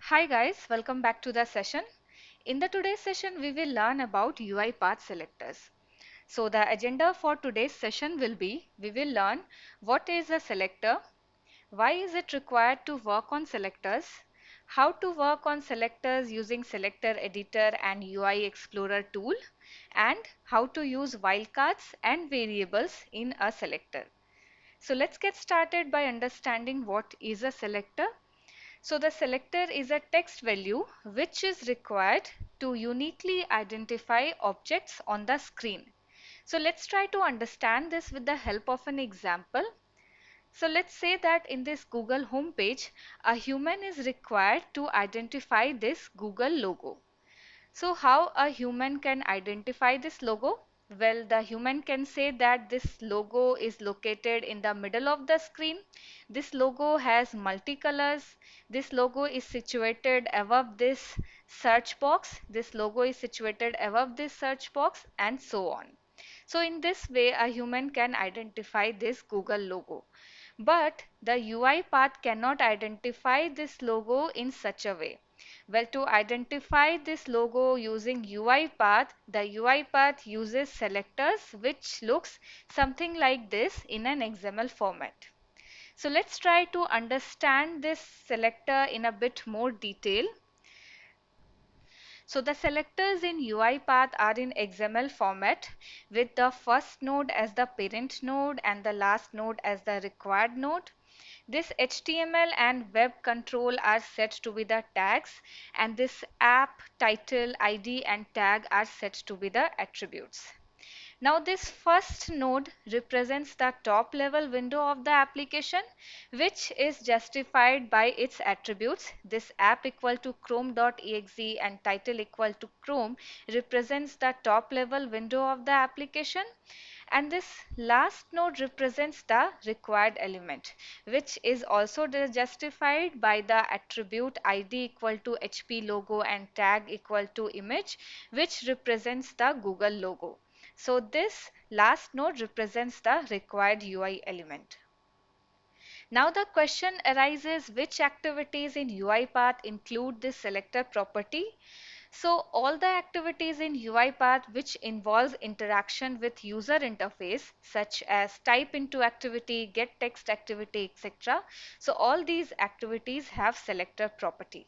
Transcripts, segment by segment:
Hi guys, welcome back to the session. In the today's session, we will learn about UiPath selectors. So the agenda for today's session will be, we will learn what is a selector, why is it required to work on selectors, how to work on selectors using Selector editor and UiExplorer tool, and how to use wildcards and variables in a selector. So let's get started by understanding what is a selector. So the selector is a text value which is required to uniquely identify objects on the screen. So let's try to understand this with the help of an example. So let's say that in this Google homepage, a human is required to identify this Google logo. So how a human can identify this logo? Well, the human can say that this logo is located in the middle of the screen. This logo has multicolors. This logo is situated above this search box. This logo is situated above this search box and so on. So in this way, a human can identify this Google logo. But the UiPath cannot identify this logo in such a way. Well, to identify this logo using UiPath, the UiPath uses selectors which looks something like this in an XML format. So let's try to understand this selector in a bit more detail. So the selectors in UiPath are in XML format with the first node as the parent node and the last node as the required node. This HTML and web control are set to be the tags, and this app, title, ID and tag are set to be the attributes. Now this first node represents the top level window of the application, which is justified by its attributes. This app equal to chrome.exe and title equal to chrome represents the top level window of the application. And this last node represents the required element, which is also justified by the attribute ID equal to HP logo and tag equal to image, which represents the Google logo. So this last node represents the required UI element. Now the question arises, which activities in UiPath include this selector property? So all the activities in UiPath which involves interaction with user interface such as type into activity, get text activity, etc. So all these activities have selector property.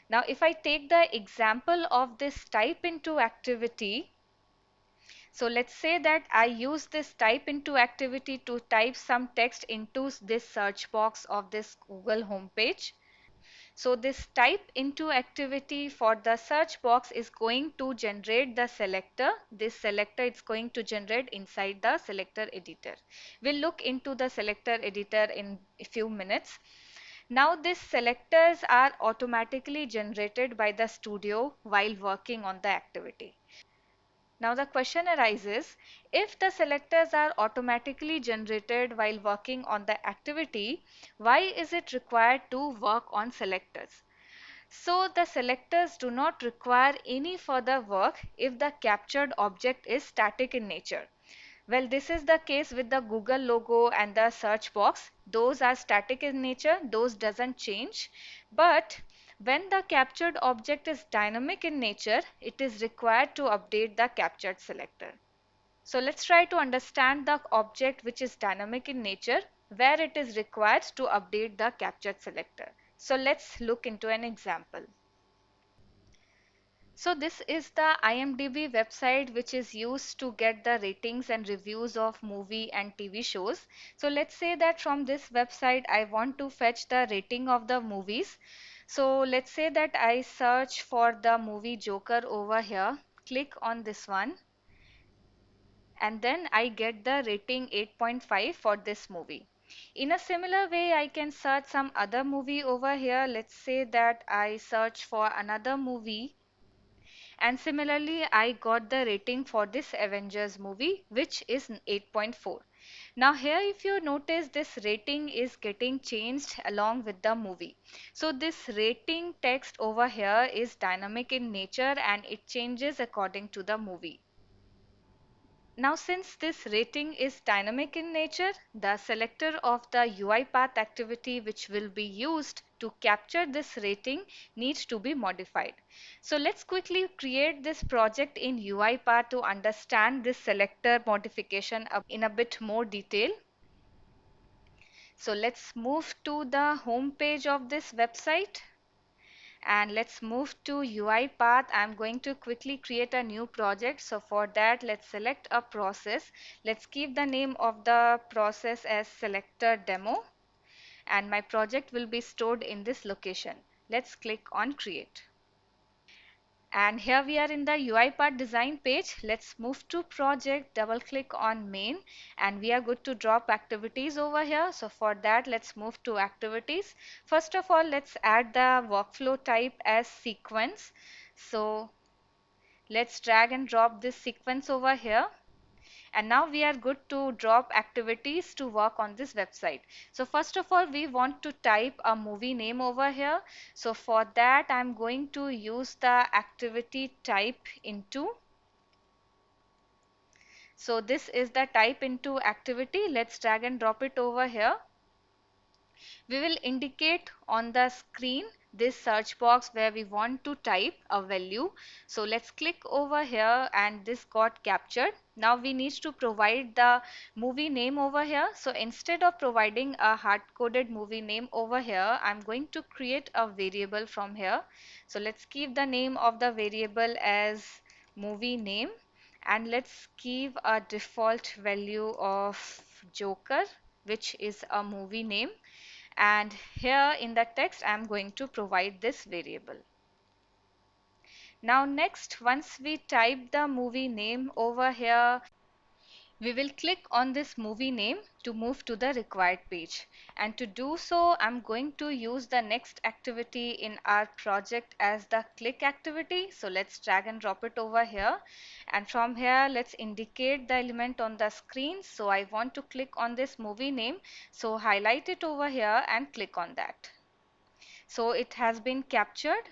Now if I take the example of this type into activity, so let's say that I use this type into activity to type some text into this search box of this Google homepage. So this type into activity for the search box is going to generate the selector. This selector is going to generate inside the selector editor. We'll look into the selector editor in a few minutes. Now these selectors are automatically generated by the studio while working on the activity. Now the question arises, if the selectors are automatically generated while working on the activity, why is it required to work on selectors? So the selectors do not require any further work if the captured object is static in nature. Well, this is the case with the Google logo and the search box. Those are static in nature, those doesn't change. But when the captured object is dynamic in nature, it is required to update the captured selector. So let's try to understand the object which is dynamic in nature, where it is required to update the captured selector. So let's look into an example. So this is the IMDb website which is used to get the ratings and reviews of movie and TV shows. So let's say that from this website I want to fetch the rating of the movies. So let's say that I search for the movie Joker over here. Click on this one and then I get the rating 8.5 for this movie. In a similar way, I can search some other movie over here. Let's say that I search for another movie and similarly I got the rating for this Avengers movie which is 8.4. Now here if you notice this rating is getting changed along with the movie. So this rating text over here is dynamic in nature and it changes according to the movie. Now, since this rating is dynamic in nature, the selector of the UiPath activity which will be used to capture this rating needs to be modified. So let's quickly create this project in UiPath to understand this selector modification in a bit more detail. So let's move to the home page of this website. And let's move to UiPath. I'm going to quickly create a new project. So for that, let's select a process. Let's keep the name of the process as Selector Demo. And my project will be stored in this location. Let's click on Create. And here we are in the UiPath design page. Let's move to project, double click on main, and we are good to drop activities over here. So for that, let's move to activities. First of all, let's add the workflow type as sequence. So let's drag and drop this sequence over here. And now we are good to drop activities to work on this website. So first of all, we want to type a movie name over here. So for that, I'm going to use the activity type into. So this is the type into activity. Let's drag and drop it over here. We will indicate on the screen this search box where we want to type a value. So let's click over here and this got captured. Now we need to provide the movie name over here. So instead of providing a hard-coded movie name over here, I'm going to create a variable from here. So let's keep the name of the variable as movie name, and let's give a default value of Joker, which is a movie name. And here in the text I'm going to provide this variable. Now next, once we type the movie name over here, we will click on this movie name to move to the required page. And to do so, I'm going to use the next activity in our project as the click activity. So let's drag and drop it over here. And from here, let's indicate the element on the screen. So I want to click on this movie name. So highlight it over here and click on that. So it has been captured.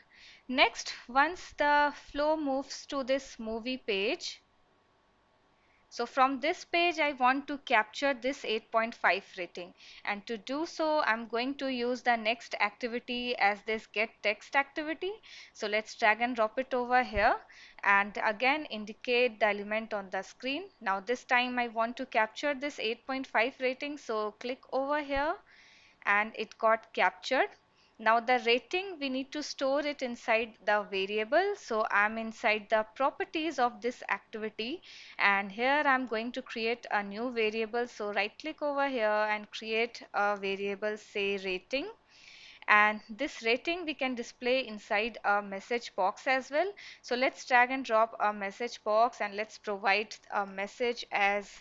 Next, once the flow moves to this movie page, so from this page, I want to capture this 8.5 rating. And to do so, I'm going to use the next activity as this get text activity. So let's drag and drop it over here and again indicate the element on the screen. Now this time I want to capture this 8.5 rating. So click over here and it got captured. Now the rating, we need to store it inside the variable. So I'm inside the properties of this activity, and here I'm going to create a new variable. So right click over here and create a variable, say rating. And this rating we can display inside a message box as well. So let's drag and drop a message box and let's provide a message as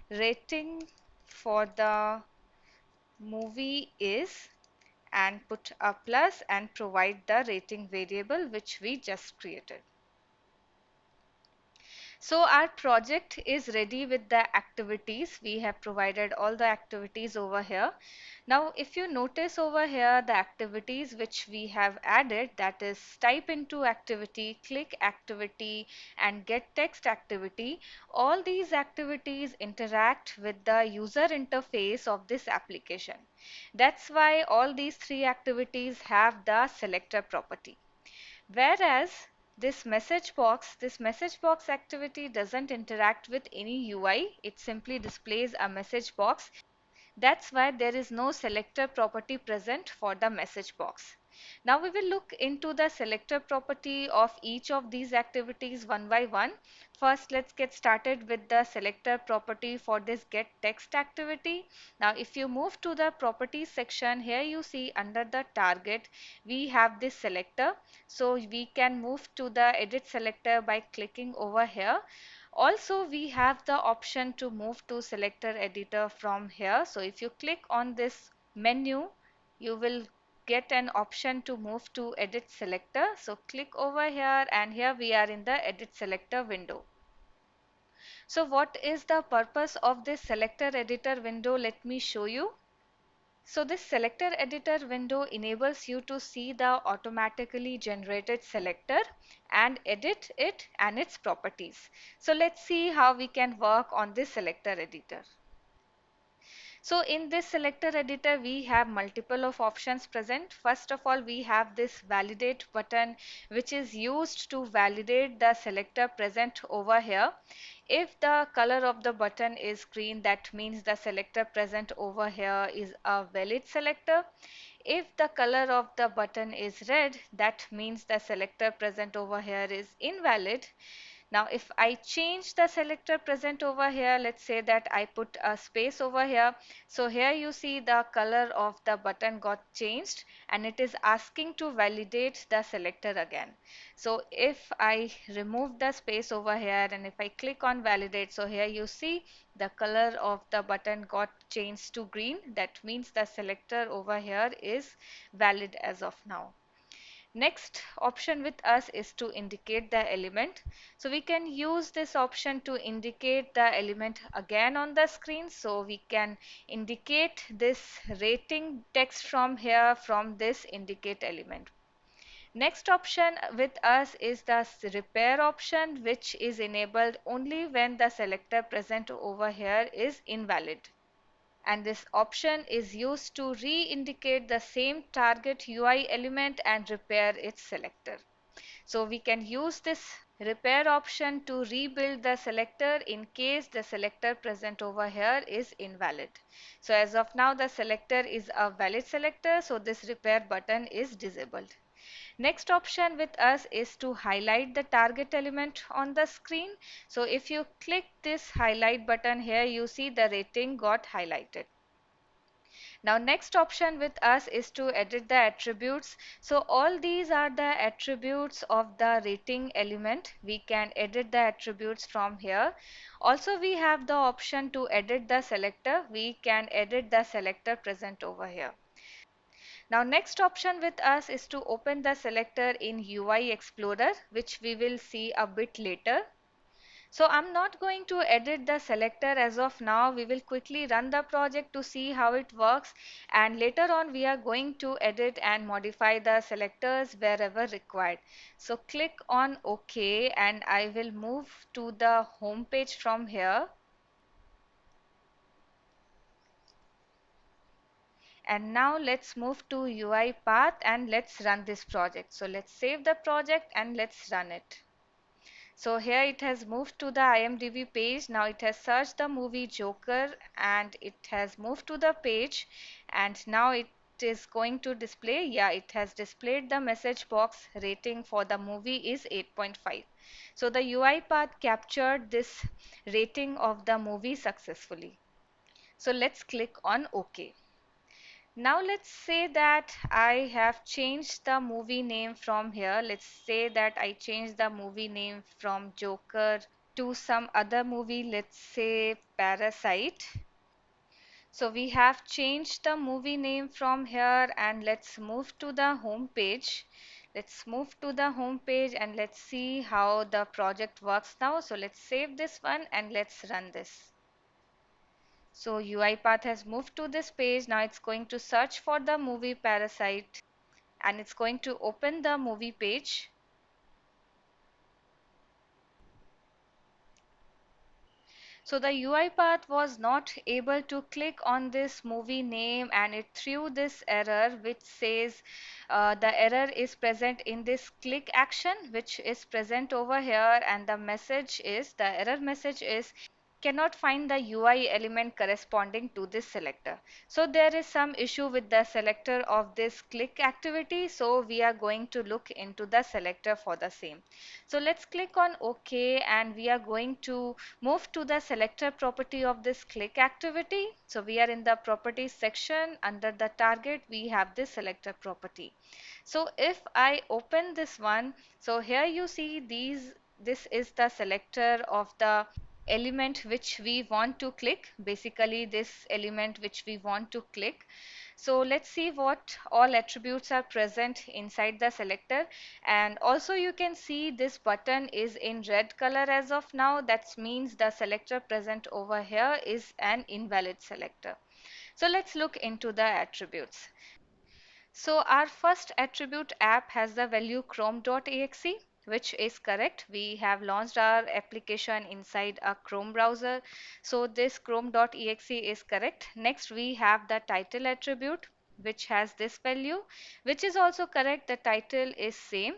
rating for the movie is, and put a plus and provide the rating variable which we just created. So our project is ready with the activities. We have provided all the activities over here. Now if you notice over here, the activities which we have added, that is type into activity, click activity and get text activity, all these activities interact with the user interface of this application. That's why all these three activities have the selector property. Whereas this message box activity doesn't interact with any UI, it simply displays a message box. That's why there is no selector property present for the message box. Now we will look into the selector property of each of these activities one by one. First, let's get started with the selector property for this get text activity. Now if you move to the properties section, here you see under the target we have this selector. So we can move to the edit selector by clicking over here. Also, we have the option to move to selector editor from here. So if you click on this menu, you will get an option to move to edit selector. So click over here and here we are in the edit selector window. So what is the purpose of this selector editor window? Let me show you. So this selector editor window enables you to see the automatically generated selector and edit it and its properties. So let's see how we can work on this selector editor. So in this selector editor, we have multiple of options present. First of all, we have this validate button, which is used to validate the selector present over here. If the color of the button is green, that means the selector present over here is a valid selector. If the color of the button is red, that means the selector present over here is invalid. Now, if I change the selector present over here, let's say that I put a space over here. So here you see the color of the button got changed and it is asking to validate the selector again. So if I remove the space over here and if I click on validate, so here you see the color of the button got changed to green. That means the selector over here is valid as of now. Next option with us is to indicate the element. So we can use this option to indicate the element again on the screen. So we can indicate this rating text from here from this indicate element. Next option with us is the repair option, which is enabled only when the selector present over here is invalid. And this option is used to re-indicate the same target UI element and repair its selector. So we can use this repair option to rebuild the selector in case the selector present over here is invalid. So as of now, the selector is a valid selector, so this repair button is disabled. Next option with us is to highlight the target element on the screen. So if you click this highlight button here, you see the rating got highlighted. Now next option with us is to edit the attributes. So all these are the attributes of the rating element. We can edit the attributes from here. Also we have the option to edit the selector. We can edit the selector present over here. Now next option with us is to open the selector in UiExplorer, which we will see a bit later. So I'm not going to edit the selector as of now. We will quickly run the project to see how it works, and later on we are going to edit and modify the selectors wherever required. So click on OK and I will move to the home page from here. And now let's move to UiPath and let's run this project. So let's save the project and let's run it. So here it has moved to the IMDb page. Now it has searched the movie Joker and it has moved to the page, and now it is going to display, yeah, it has displayed the message box. Rating for the movie is 8.5. So the UiPath captured this rating of the movie successfully. So let's click on OK. Now let's say that I have changed the movie name from here. Let's say that I changed the movie name from Joker to some other movie, let's say Parasite. So we have changed the movie name from here and let's move to the home page. Let's move to the home page and let's see how the project works now. So let's save this one and let's run this. So UiPath has moved to this page. Now it's going to search for the movie Parasite and it's going to open the movie page. So the UiPath was not able to click on this movie name and it threw this error which says the error is present in this click action, which is present over here, and the error message is cannot find the UI element corresponding to this selector. So there is some issue with the selector of this click activity. So we are going to look into the selector for the same. So let's click on OK and we are going to move to the selector property of this click activity. So we are in the properties section. Under the target we have this selector property. So if I open this one, so here you see this is the selector of the element which we want to click, basically this element which we want to click. So let's see what all attributes are present inside the selector, and also you can see this button is in red color as of now. That means the selector present over here is an invalid selector. So let's look into the attributes. So our first attribute app has the value chrome.exe, which is correct. We have launched our application inside a Chrome browser. So this chrome.exe is correct. Next, we have the title attribute, which has this value, which is also correct. The title is same.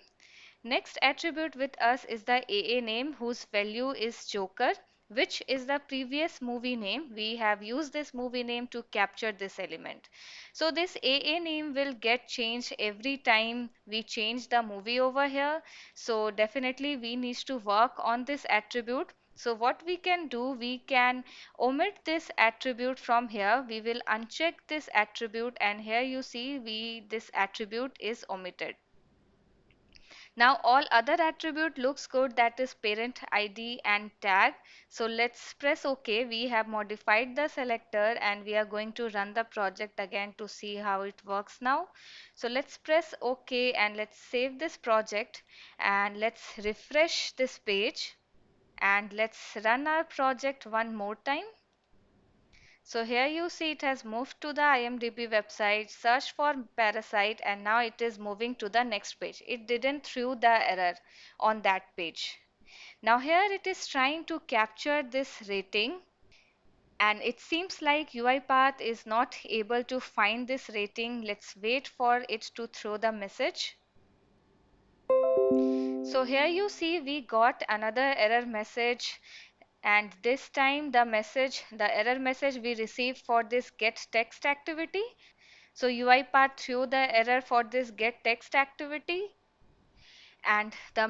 Next attribute with us is the AA name, whose value is Joker, which is the previous movie name. We have used this movie name to capture this element. So this AA name will get changed every time we change the movie over here. So definitely we need to work on this attribute. So what we can do, we can omit this attribute from here. We will uncheck this attribute, and here you see this attribute is omitted. Now all other attribute looks good, that is parent ID and tag. So let's press OK. We have modified the selector and we are going to run the project again to see how it works now. So let's press OK and let's save this project and let's refresh this page and let's run our project one more time. So here you see it has moved to the IMDb website, search for Parasite, and now it is moving to the next page. It didn't throw the error on that page. Now here it is trying to capture this rating, and it seems like UiPath is not able to find this rating. Let's wait for it to throw the message. So here you see we got another error message, and this time the error message we received for this get text activity. So UiPath threw the error for this get text activity, and the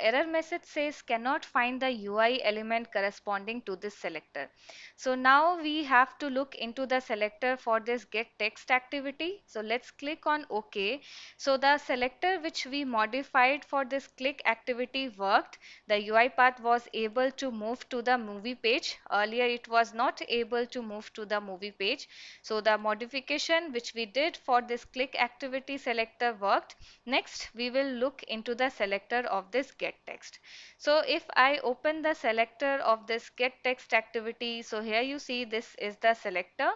error message says cannot find the UI element corresponding to this selector. So now we have to look into the selector for this get text activity. So let's click on OK. So the selector which we modified for this click activity worked. The UiPath was able to move to the movie page. Earlier it was not able to move to the movie page. So the modification which we did for this click activity selector worked. Next, we will look into the selector of this get text. So if I open the selector of this get text activity, so here you see this is the selector.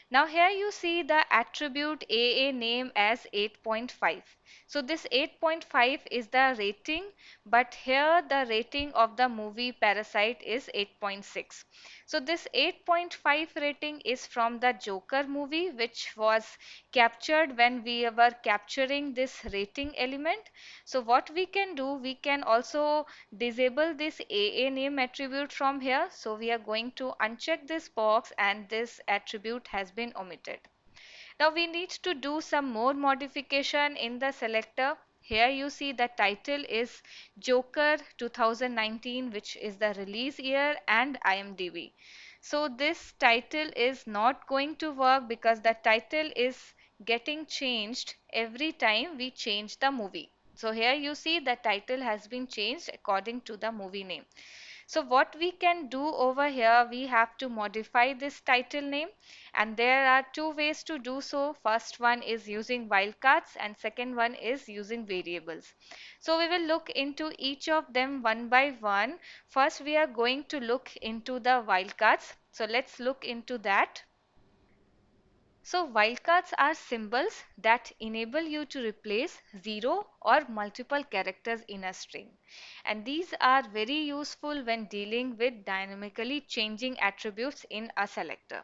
Now here you see the attribute AA name as 8.5. So this 8.5 is the rating, but here the rating of the movie Parasite is 8.6. So this 8.5 rating is from the Joker movie, which was captured when we were capturing this rating element. So what we can do, we can also disable this AA name attribute from here. So we are going to uncheck this box and this attribute has been omitted. Now we need to do some more modification in the selector. Here you see the title is Joker 2019, which is the release year, and IMDb. So this title is not going to work because the title is getting changed every time we change the movie. So here you see the title has been changed according to the movie name. So what we can do over here, we have to modify this title name, and there are two ways to do so. First one is using wildcards and second one is using variables. So we will look into each of them one by one. First we are going to look into the wildcards. So let's look into that. So wildcards are symbols that enable you to replace zero or multiple characters in a string. And these are very useful when dealing with dynamically changing attributes in a selector.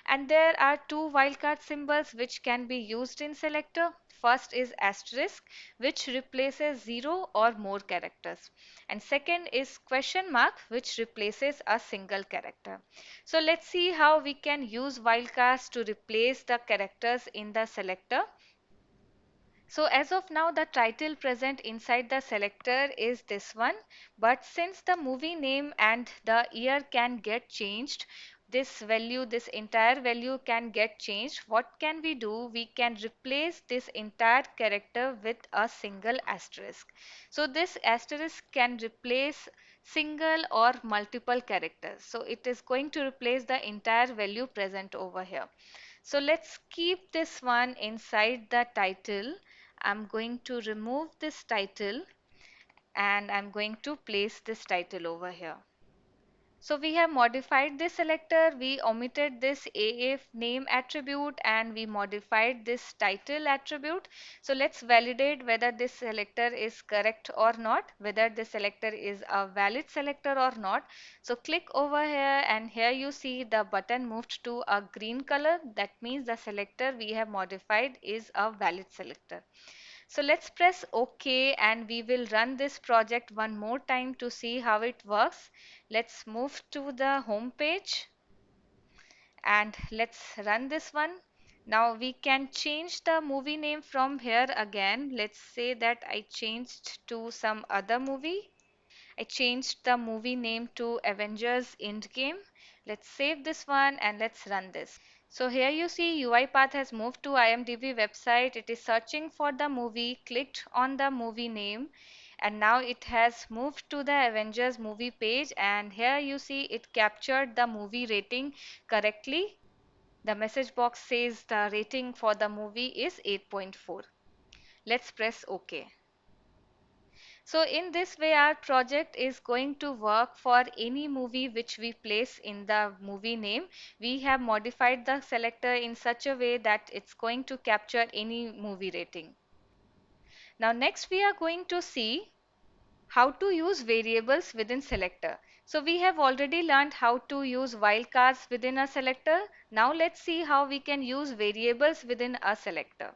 And there are two wildcard symbols which can be used in selector. First is asterisk, which replaces zero or more characters. And second is question mark, which replaces a single character. So let's see how we can use wildcards to replace the characters in the selector. So as of now, the title present inside the selector is this one, but since the movie name and the year can get changed, this entire value can get changed. What can we do? We can replace this entire character with a single asterisk. So this asterisk can replace single or multiple characters. So it is going to replace the entire value present over here. So let's keep this one inside the title. I'm going to remove this title and I'm going to place this title over here. So we have modified this selector, we omitted this AF name attribute and we modified this title attribute. So let's validate whether this selector is correct or not, whether this selector is a valid selector or not. So click over here and here you see the button moved to a green color. That means the selector we have modified is a valid selector. So let's press OK and we will run this project one more time to see how it works. Let's move to the home page and let's run this one. Now we can change the movie name from here again. Let's say that I changed to some other movie. I changed the movie name to Avengers Endgame. Let's save this one and let's run this. So here you see UiPath has moved to IMDb website. It is searching for the movie, clicked on the movie name and now it has moved to the Avengers movie page and here you see it captured the movie rating correctly. The message box says the rating for the movie is 8.4. Let's press OK. So in this way our project is going to work for any movie which we place in the movie name. We have modified the selector in such a way that it's going to capture any movie rating. Now next we are going to see how to use variables within selector. So we have already learned how to use wildcards within a selector. Now let's see how we can use variables within a selector.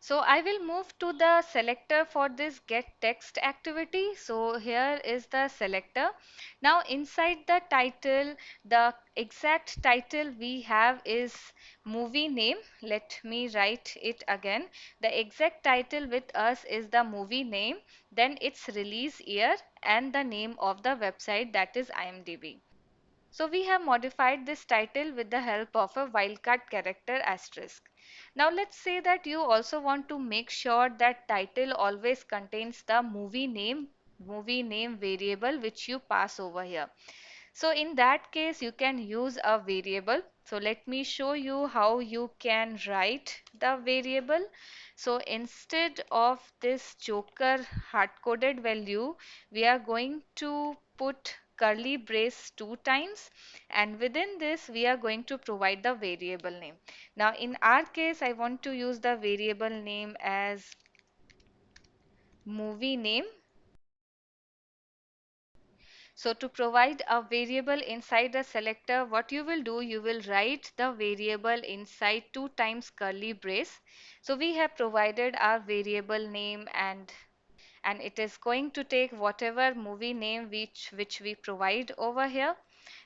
So I will move to the selector for this get text activity. So here is the selector. Now inside the title, the exact title we have is movie name. Let me write it again. The exact title with us is the movie name, then its release year and the name of the website, that is IMDb. So we have modified this title with the help of a wildcard character asterisk. Now let's say that you also want to make sure that title always contains the movie name variable which you pass over here. So in that case you can use a variable. So let me show you how you can write the variable. So instead of this joker hard-coded value, we are going to put curly brace two times and within this we are going to provide the variable name. Now in our case I want to use the variable name as movie name. So to provide a variable inside the selector, what you will do, you will write the variable inside two times curly brace. So we have provided our variable name and it is going to take whatever movie name which we provide over here.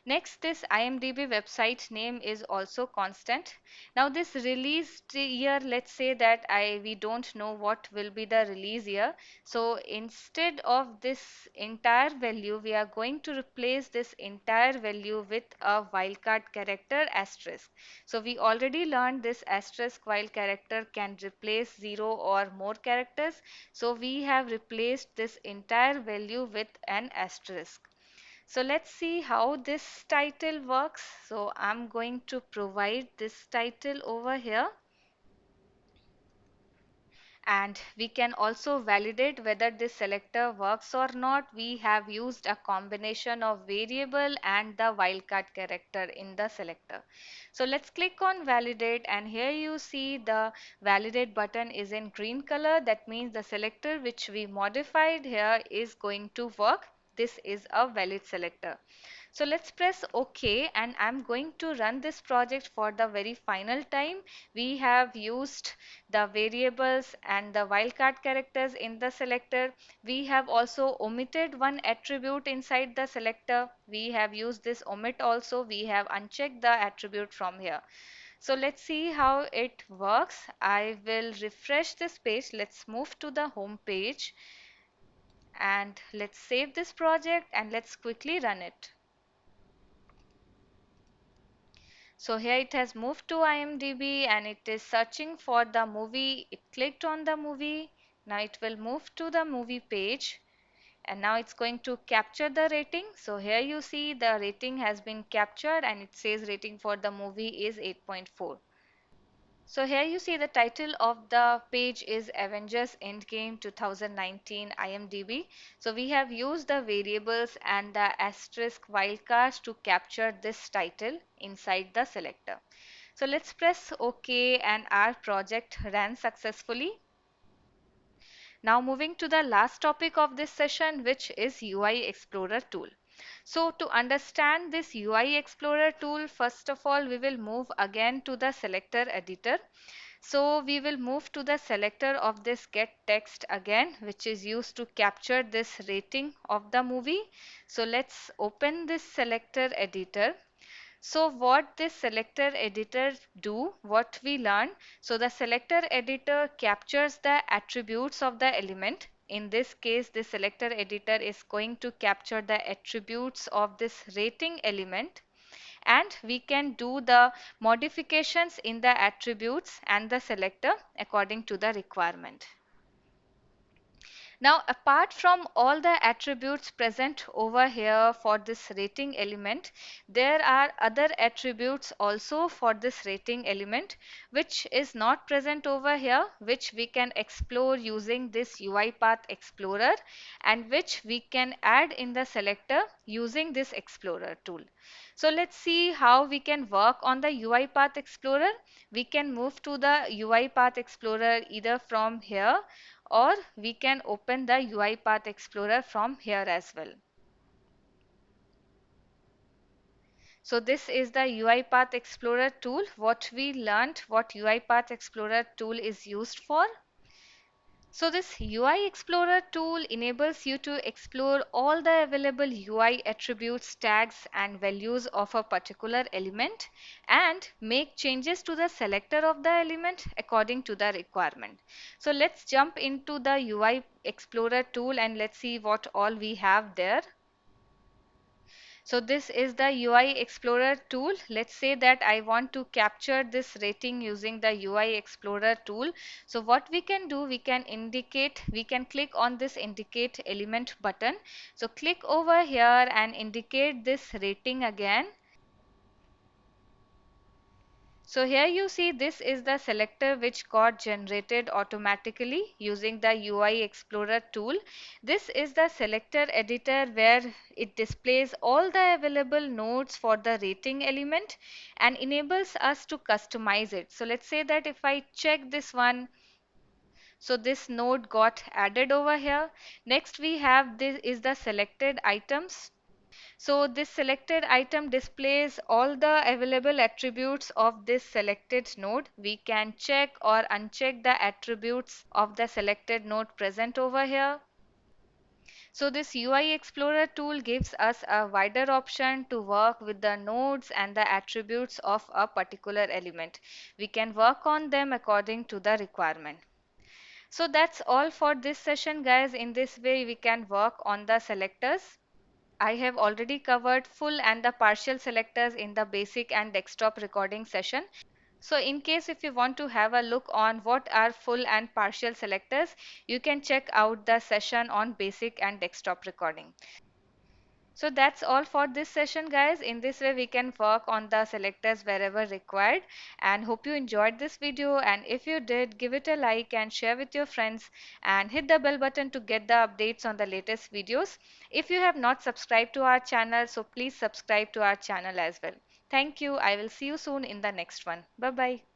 Next, this IMDb website name is also constant. Now this release year, let's say that we don't know what will be the release year. So instead of this entire value, we are going to replace this entire value with a wildcard character asterisk. So we already learned this asterisk wild character can replace 0 or more characters. So we have replaced this entire value with an asterisk. So let's see how this title works. So I'm going to provide this title over here. And we can also validate whether this selector works or not. We have used a combination of variable and the wildcard character in the selector. So let's click on validate and here you see the validate button is in green color. That means the selector which we modified here is going to work. This is a valid selector. So let's press OK and I'm going to run this project for the very final time. We have used the variables and the wildcard characters in the selector. We have also omitted one attribute inside the selector. We have used this omit also. We have unchecked the attribute from here. So let's see how it works. I will refresh this page. Let's move to the home page and let's save this project and let's quickly run it. So here it has moved to IMDb and it is searching for the movie. It clicked on the movie. Now it will move to the movie page and now it's going to capture the rating. So here you see the rating has been captured and it says rating for the movie is 8.4. So here you see the title of the page is Avengers Endgame 2019 IMDb. So we have used the variables and the asterisk wildcards to capture this title inside the selector. So let's press OK and our project ran successfully. Now moving to the last topic of this session, which is UI Explorer tool. So to understand this UI Explorer tool, first of all, we will move again to the selector editor. So we will move to the selector of this get text again, which is used to capture this rating of the movie. So let's open this selector editor. So what this selector editor do, what we learn, so the selector editor captures the attributes of the element. In this case, the selector editor is going to capture the attributes of this rating element, and we can do the modifications in the attributes and the selector according to the requirement. Now, apart from all the attributes present over here for this rating element, there are other attributes also for this rating element which is not present over here, which we can explore using this UiPath Explorer, and which we can add in the selector using this Explorer tool. So let's see how we can work on the UiPath Explorer. We can move to the UiPath Explorer either from here, or we can open the UiPath Explorer from here as well. So this is the UiPath Explorer tool. What we learned, what UiPath Explorer tool is used for. So this UI Explorer tool enables you to explore all the available UI attributes, tags and values of a particular element and make changes to the selector of the element according to the requirement. So let's jump into the UI Explorer tool and let's see what all we have there. So this is the UI Explorer tool. Let's say that I want to capture this rating using the UI Explorer tool. So what we can do, we can click on this indicate element button. So click over here and indicate this rating again. So here you see this is the selector which got generated automatically using the UI Explorer tool. This is the selector editor where it displays all the available nodes for the rating element and enables us to customize it. So let's say that if I check this one, so this node got added over here. Next we have this is the selected items. So this selected item displays all the available attributes of this selected node. We can check or uncheck the attributes of the selected node present over here. So this UI Explorer tool gives us a wider option to work with the nodes and the attributes of a particular element. We can work on them according to the requirement. So that's all for this session, guys. In this way, we can work on the selectors. I have already covered full and the partial selectors in the basic and desktop recording session. So in case if you want to have a look on what are full and partial selectors, you can check out the session on basic and desktop recording. So that's all for this session, guys. In this way we can work on the selectors wherever required, and hope you enjoyed this video, and if you did, give it a like and share with your friends and hit the bell button to get the updates on the latest videos. If you have not subscribed to our channel, so please subscribe to our channel as well. Thank you. I will see you soon in the next one. Bye bye.